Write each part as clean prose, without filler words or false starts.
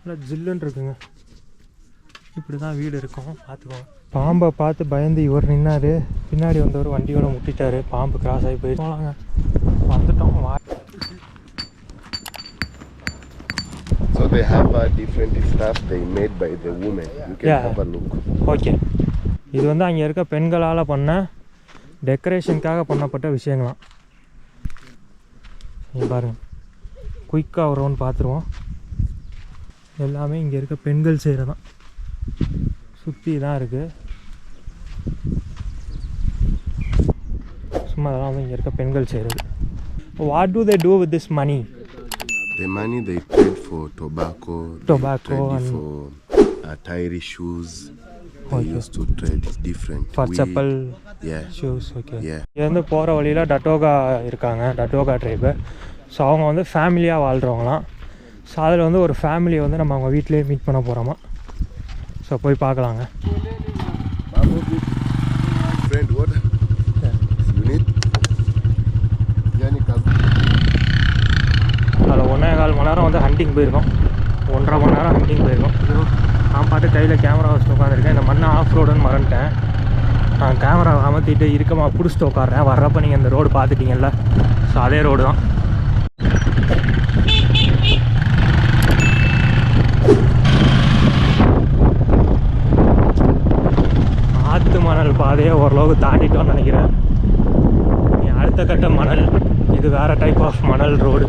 நல்லா ஜில்லுன்னு இருக்குங்க. இப்படி தான் வீடு இருக்கும், பார்த்துக்கோங்க. பாம்பை பார்த்து பயந்து இவர் நின்னார், பின்னாடி வந்தவர் வண்டியோட முட்டிட்டார், பாம்பு கிராஸ் ஆகி போயிட்டு போகலாங்க. வந்துட்டோம். So they have a different stuff they made by the women. You can have a look. Okay, இது வந்து அங்கே இருக்க பெண்களால் பண்ண டெக்கரேஷனுக்காக பண்ணப்பட்ட விஷயங்களாம். நீங்கள் பாருங்கள், குயிக்காக ஒரு ரவுண்ட் பார்த்துருவோம். எல்லாமே இங்கே இருக்க பெண்கள் செய்கிறதான், சுற்றி தான் இருக்குது. சும்மா அதெல்லாம் வந்து இங்கே இருக்க பெண்கள் செய்கிறது. What do they do with this money? The money they trade for tobacco and for tire shoes. They used to trade different. For chappal, shoes. Okay. இது வந்து போகிற வழியில் டட்டோகா இருக்காங்க, டட்டோகா ட்ரைபு. ஸோ அவங்க வந்து ஃபேமிலியாக வாழ்கிறவங்களாம். ஸோ அதில் வந்து ஒரு ஃபேமிலியை வந்து நம்ம அவங்க வீட்டிலேயே மீட் பண்ண போகிறோமா. ஸோ போய் பார்க்கலாங்க. Friend, what? You need? அதில் 1.25 மணி நேரம் வந்து ஹண்டிங் போயிருக்கோம், 1.5 மணி நேரம் ஹண்டிங் போயிருக்கோம். நான் பாட்டு கையில் கேமரா வச்சுட்டு உட்காந்துருக்கேன். இந்த மண்ணை ஆஃப் ரோடுன்னு மறந்துட்டேன். நான் கேமரா அமர்த்திட்டு இருக்கமாக பிடிச்சிட்டு உட்காடுறேன். வர்றப்போ நீங்கள் இந்த ரோடு பார்த்துட்டீங்கல்ல, ஸோ அதே ரோடு தான். ஆற்று மணல் பாதையை ஓரளவுக்கு தாண்டிட்டோன்னு நினைக்கிறேன். அடுத்த கட்ட மணல், இது வேறு டைப் ஆஃப் மணல் road.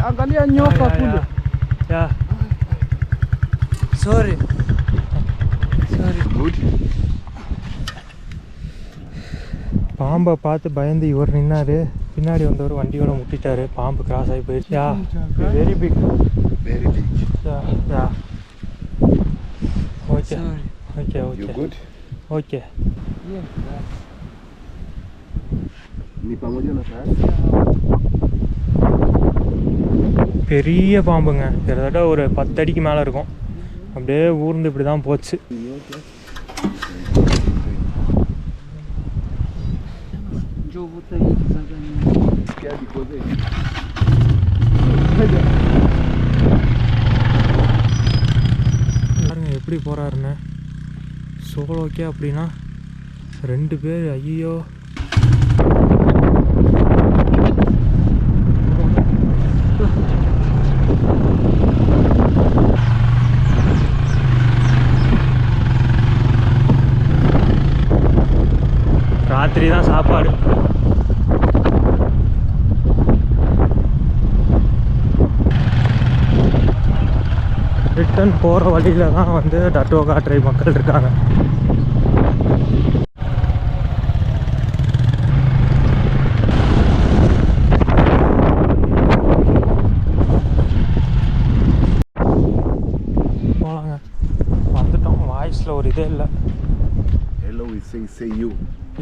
Angalia nyoka kule. Yeah. Sorry. Good. பாம்பை பார்த்து பயந்து இவர் நின்னார், பின்னாடி வந்தவர் வண்டியோட முட்டிட்டார், பாம்பு கிராஸ் ஆகி போயிடுச்சு. Very big. Very big. Okay okay You okay good? Okay. Ni pamoja na sasa. பெரிய பாம்புங்க, கிட்டத்தட்ட ஒரு 10 அடிக்கு மேலே இருக்கும். அப்படியே ஊர்ந்து இப்படி தான் போச்சு. பாருங்க எப்படி போகிறாருன்னு. சோலோக்கே அப்படின்னா 2 பேர். ஐயோ, ராத்திரி தான் சாப்பாடு. ரிட்டன் போகிற வழியில் தான் வந்து டட்டோகா ட்ரைப் மக்கள் இருக்காங்க. போகலாங்க, வந்துட்டோம். வாய்ஸில் ஒரு இதே இல்லை. Hello, we say you.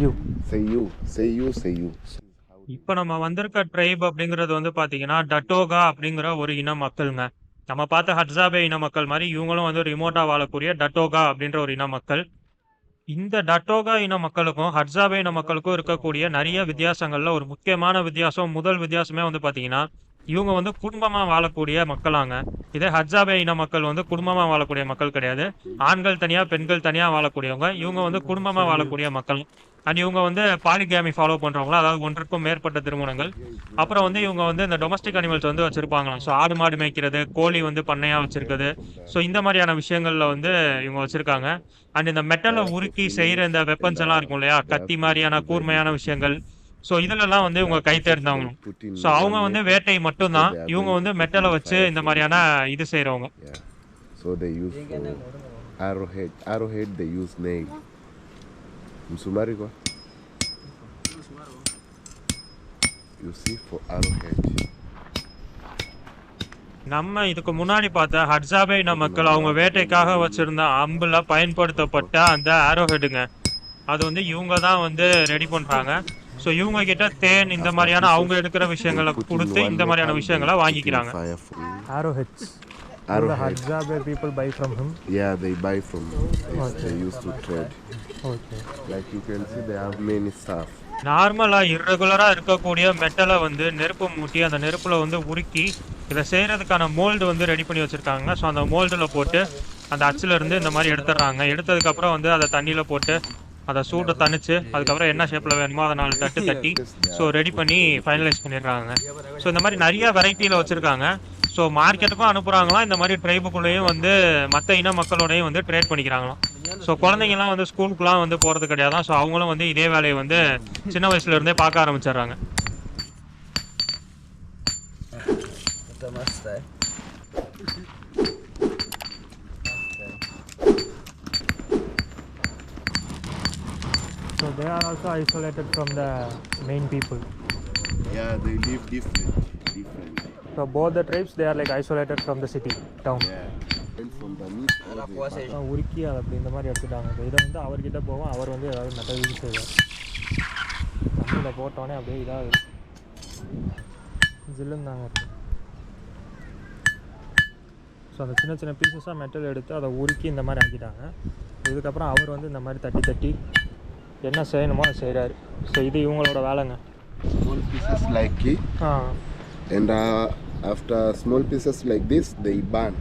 You Say you. Say you. Say you. இப்போ நம்ம வந்திருக்க ட்ரைப் அப்படிங்கிறது வந்து பார்த்தீங்கன்னா டட்டோகா அப்படிங்கிற ஒரு இன மக்களுங்க. நம்ம பார்த்த ஹட்சாபே இன மக்கள் மாதிரி இவங்களும் வந்து ரிமோட்டாக வாழக்கூடிய டட்டோகா அப்படின்ற ஒரு இன மக்கள். இந்த டட்டோகா இன மக்களுக்கும் ஹட்சாபே இன மக்களுக்கும் இருக்கக்கூடிய நிறைய வித்தியாசங்களில் ஒரு முக்கியமான வித்தியாசம், முதல் வித்தியாசமே வந்து பார்த்தீங்கன்னா இவங்க வந்து குடும்பமாக வாழக்கூடிய மக்களாங்க. இதே ஹட்சாபே இன மக்கள் வந்து குடும்பமாக வாழக்கூடிய மக்கள் கிடையாது. ஆண்கள் தனியாக பெண்கள் தனியாக வாழக்கூடியவங்க. இவங்க வந்து குடும்பமாக வாழக்கூடிய மக்கள். அண்ட் இவங்க வந்து பாலிகேமி ஃபாலோ பண்ணுறவங்களா, அதாவது ஒன்றுக்கும் மேற்பட்ட திருமணங்கள். அப்புறம் வந்து இவங்க வந்து இந்த டொமஸ்டிக் அனிமல்ஸ் வந்து வச்சுருப்பாங்களாம். ஸோ ஆடு மாடு மேய்க்கிறது, கோழி வந்து பண்ணையாக வச்சுருக்குது. ஸோ இந்த மாதிரியான விஷயங்களில் வந்து இவங்க வச்சுருக்காங்க. அண்ட் இந்த மெட்டலை உருக்கி செய்கிற இந்த வெப்பன்ஸ் எல்லாம் இருக்கும் இல்லையா, கத்தி மாதிரியான கூர்மையான விஷயங்கள். ஸோ இதிலெல்லாம் வந்து இவங்க கை தேர்ந்தவங்க. ஸோ அவங்க வந்து வேட்டை மட்டும்தான், இவங்க வந்து மெட்டலை வச்சு இந்த மாதிரியான இது செய்கிறவங்க. So they use arrowhead. Arrowhead they use nail. Msumari kwa? You see for arrowhead. நம்ம இதுக்கு முன்னாடி பார்த்த ஹட்சாபே இன மக்கள் அவங்க வேட்டைக்காக வச்சிருந்த அம்புல பயன்படுத்தப்பட்ட அந்த ஆரோஹெட்டுங்க, அது வந்து இவங்க தான் வந்து ரெடி பண்றாங்க. ஸோ இவங்க கிட்ட தேன் இந்த மாதிரியான அவங்க எடுக்கிற விஷயங்களை கொடுத்து இந்த மாதிரியான விஷயங்களை வாங்கிக்கிறாங்க. ஆரோஹெட்ஸ் the Arrowhead. Hadzabe people buy from him. Yeah, they buy from they used to trade. Okay. Like you can see, they have many stuff. நார்மலா இர்ரெகுலரா இருக்கக்கூடிய மெட்டலை வந்து நெருப்பு மூட்டி அந்த நெருப்புல வந்து உருக்கி இதை செய்யறதுக்கான மோல்டு வந்து ரெடி பண்ணி வச்சிருக்காங்க. ஸோ அந்த மோல்டில் போட்டு அந்த அச்சில் இருந்து இந்த மாதிரி எடுத்துடுறாங்க. எடுத்ததுக்கப்புறம் வந்து அதை தண்ணியில் போட்டு அதை சூட்டை தணிச்சு அதுக்கப்புறம் என்ன ஷேப்பில் வேணுமோ அதை 4 தட்டு தட்டி ஸோ ரெடி பண்ணி ஃபைனலைஸ் பண்ணிடுறாங்க. ஸோ இந்த மாதிரி நிறைய வெரைட்டியில் வச்சுருக்காங்க. ஸோ மார்க்கெட்டுக்கும் அனுப்புகிறாங்களாம். இந்த மாதிரி ட்ரைபுக்குள்ளேயும் வந்து மற்ற இன மக்களோடையும் வந்து ட்ரேட் பண்ணிக்கிறாங்களாம். ஸோ குழந்தைங்கலாம் வந்து ஸ்கூலுக்குலாம் வந்து போகிறது கிடையாதான். ஸோ அவங்களும் வந்து இதே வேலையை வந்து சின்ன வயசுலேருந்தே பார்க்க ஆரம்பிச்சிடுறாங்க. So they are also isolated from the main people. Yeah, they live different. So both the tribes, they are like isolated from the city, town. Yeah. And from the meat, உருக்கி அதை அப்படி இந்த மாதிரி எடுத்துட்டாங்க. இப்போ இதை வந்து அவர்கிட்ட போவோம். அவர் வந்து ஏதாவது மெட்டல் யூஸ் செய்வார். தண்ணியில் போட்டோன்னே அப்படியே இதாகுது. ஜில்லுன்னு தாங்க இருக்கு. ஸோ அந்த சின்ன சின்ன பீசஸாக மெட்டல் எடுத்து அதை உருக்கி இந்த மாதிரி ஆக்கிட்டாங்க. இதுக்கப்புறம் அவர் வந்து இந்த மாதிரி தட்டி தட்டி என்ன செய்யணுமோ அதை செய்கிறாரு. ஸோ இது இவங்களோட வேலைங்க. small pieces like it. And after small pieces like this, they burn.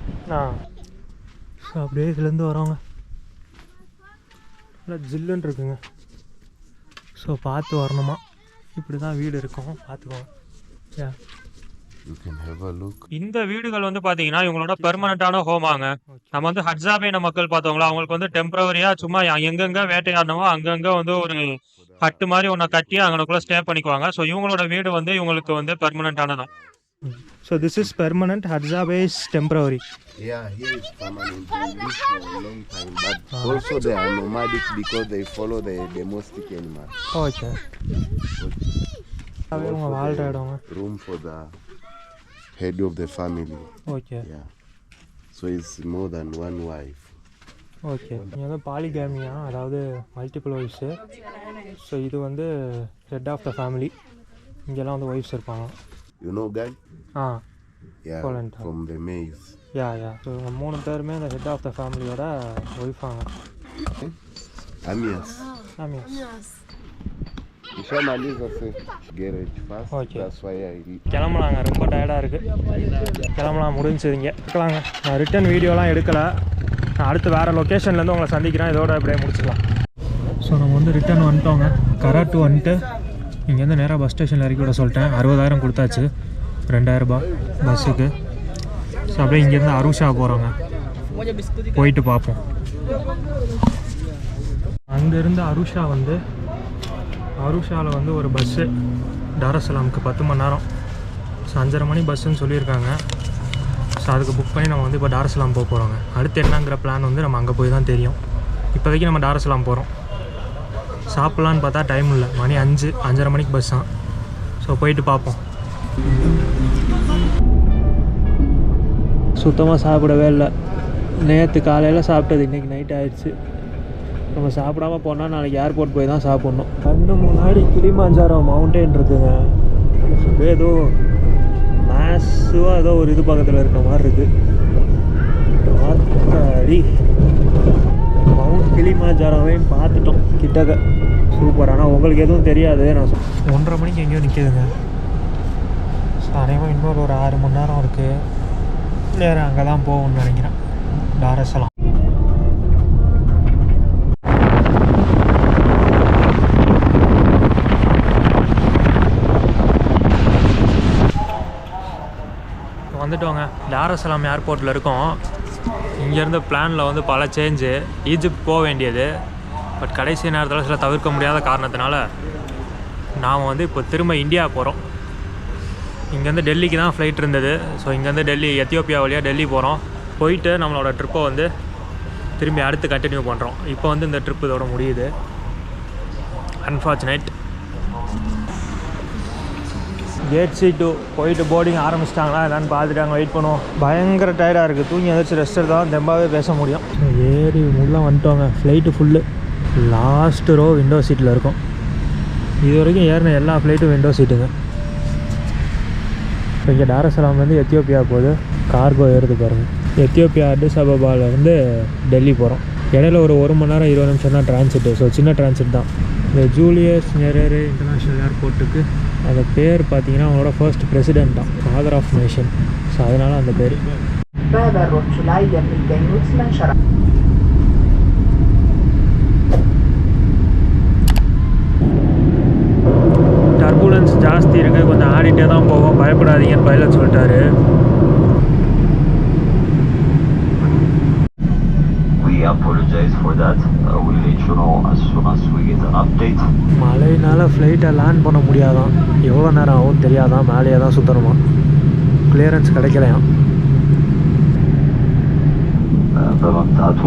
So அப்படியே இதுலேருந்து வரவங்க நல்லா ஜில்லுன்னு இருக்குங்க. ஸோ பார்த்து வரணுமா. இப்படி தான் வீடு இருக்கும், பார்த்துக்கோங்க. You can have a look. இந்த வீடுகள் வந்து பாத்தீங்கன்னா இவங்களோட பெர்மனண்டான ஹோமாங்க. நம்ம வந்து ஹட்சாபே இன மக்கள் பார்த்தவங்களா அவங்களுக்கு வந்து டெம்பரவரியா சும்மா எங்கெங்க வேட்டையாடணுமோ அங்கங்க வந்து ஒரு ஹட்டு மாதிரி ஒன்று கட்டி அங்கனக்குள்ள ஸ்டே பண்ணிக்குவாங்க. ஸோ இவங்களோட வீடு வந்து இவங்களுக்கு வந்து பெர்மனண்டானதான். ஸோ திஸ் இஸ் பெர்மனன்ட், ஹட்சாபே is temporary. Yeah, here is permanent. They live for a long time, but also they are nomadic because they follow the domestic animals. Okay. அவங்க வாழ்கிற இடங்க. Room for the head of the family. Okay. Yeah. So it's more than one wife. Okay. இங்கே வந்து பாலிகேமியா, அதாவது multiple wives. So இது வந்து head of the family. இங்கெல்லாம் வந்து ஒய்ஃப்ஸ் இருப்பாங்க. You know guy? Yeah, Poland. from the maize. Yeah. So இவங்க 3 பேருமே இந்த ஹெட் ஆஃப் த ஃபேமிலியோட ஒய்ஃபாங்க. Amias. ஆமியாஸ். Nishamaliza garage first. Okay. That's why I கிளம்பலாங்க, ரொம்ப டயர்டாக இருக்குது. கிளம்பலாம், முடிஞ்சுதுங்க. இருக்கலாங்க. நான் ரிட்டன் வீடியோலாம் எடுக்கலை. நான் அடுத்து வேறு லொக்கேஷன்லேருந்து உங்களை சந்திக்கிறேன். இதோட அப்படியே முடிச்சுக்கலாம். ஸோ நம்ம வந்து ரிட்டன் வந்துட்டோங்க. கராட்டு வந்துட்டு இங்கேருந்து நேராக பஸ் ஸ்டேஷனில் இறக்கி விட சொல்லிட்டேன். 60,000 கொடுத்தாச்சு, 2,000 ரூபாய் பஸ்ஸுக்கு. ஸோ அப்படியே இங்கேருந்து அருஷா போகிறோங்க. போயிட்டு பார்ப்போம். அங்கேருந்து அருஷா வந்து அருஷாவில் வந்து ஒரு பஸ்ஸு டாரசலாமுக்கு 10 மணி நேரம். ஸோ 5:30 மணி பஸ்ஸுன்னு சொல்லியிருக்காங்க. ஸோ அதுக்கு புக் பண்ணி நம்ம வந்து இப்போ டாரசலாம் போக போகிறோங்க. அடுத்து என்னங்கிற பிளான் வந்து நம்ம அங்கே போய் தான் தெரியும். இப்போதைக்கு நம்ம டாரசலாம் போகிறோம். சாப்பிட்லான்னு பார்த்தா டைம் இல்லை, மணி 5, 5:30 மணிக்கு பஸ் தான். ஸோ போயிட்டு பார்ப்போம். சுத்தமாக சாப்பிடவே இல்லை. நேற்று காலையில் சாப்பிட்டது இன்றைக்கி நைட் ஆயிடுச்சு. நம்ம சாப்பிடாம போனால் நாளைக்கு ஏர்போர்ட் போய் தான் சாப்பிட்ணும். கண்ணு முன்னாடி கிளிமாஞ்சாரோ மவுண்டெயின் இருக்குங்க. ஏதோ மேஸுவாக ஏதோ ஒரு இது பக்கத்தில் இருக்க மாதிரி இருக்குது. மவுண்ட் கிளிமாஞ்சாரோவையும் பார்த்துட்டோம் கிட்டக்க. சூப்பர். ஆனால் உங்களுக்கு எதுவும் தெரியாது. நான் 1:30 மணிக்கு எங்கேயோ நிற்கிதுங்க. ஸோ அநேகமாக இன்னொரு ஒரு 6 மணி நேரம் இருக்குது. நேரம் அங்கே தான் போகணும்னு நினைக்கிறேன், டாரசலாம். வந்துட்டோங்க. டாரசலாம் ஏர்போர்ட்டில் இருக்கோம். இங்கேருந்து பிளானில் வந்து பல சேஞ்சு. ஈஜிப்ட் போக வேண்டியது, பட் கடைசி நேரத்தில் சில தவிர்க்க முடியாத காரணத்தினால நாம் வந்து இப்போ திரும்ப இந்தியா போகிறோம். இங்கேருந்து டெல்லிக்கு தான் ஃப்ளைட் இருந்தது. ஸோ இங்கேருந்து டெல்லி, எத்தியோப்பியா வழியாக டெல்லி போகிறோம். போயிட்டு நம்மளோட ட்ரிப்பை வந்து திரும்பி அடுத்து கண்டினியூ பண்ணுறோம். இப்போ வந்து இந்த ட்ரிப் இதோட முடியுது. அன்ஃபார்ச்சுனேட். கேட் C2 போயிட்டு போர்டிங் ஆரம்பிச்சிட்டாங்களா என்னன்னு பார்த்துட்டாங்க. வெயிட் பண்ணுவோம். பயங்கர டயர்டாக இருக்குது. தூங்கி எதாச்சும் ரெஸ்ட் எடுத்தால் தெம்பாவே பேச முடியும். ஏறி உள்ளே வந்துட்டோங்க. Flight full. Last row window சீட்டில் இருக்கும். இது வரைக்கும் ஏறின எல்லா ஃப்ளைட்டும் விண்டோ சீட்டுங்க. இப்போ இங்கே டாரசலாம்லேருந்து எத்தியோப்பியா போகுது. கார்கோ ஏறுது பாருங்கள். எத்தியோப்பியா அடிஸ் அபபாலேருந்து டெல்லி போகிறோம். இடையில ஒரு மணி நேரம் 20 நிமிஷம் தான் டிரான்சிட்டு. ஸோ சின்ன டிரான்சிட் தான். இந்த ஜூலியஸ் நெரேரே இன்டர்நேஷ்னல் ஏர்போர்ட்டுக்கு அந்த பேர் பார்த்தீங்கன்னா அவங்களோட ஃபர்ஸ்ட் பிரசிடென்ட் தான், ஃபாதர் ஆஃப் நேஷன். ஸோ அதனால் அந்த பேர். டர்புலன்ஸ் ஜாஸ்தி இருக்குது, கொஞ்சம் ஆடிட்டே தான் போவோம், பயப்படாதீங்கன்னு பைலட் சொல்லிட்டாரு. Apologize for that. We'll let you know as soon as we get an update. மழையினால் ஃப்ளைட்டை லேண்ட் பண்ண முடியாதான், எவ்வளோ நேரம் ஆகும் தெரியாதான், மேலேயே தான் சுற்றணுமா, கிளியரன்ஸ் கிடைக்கலையாம். በመምጣቱ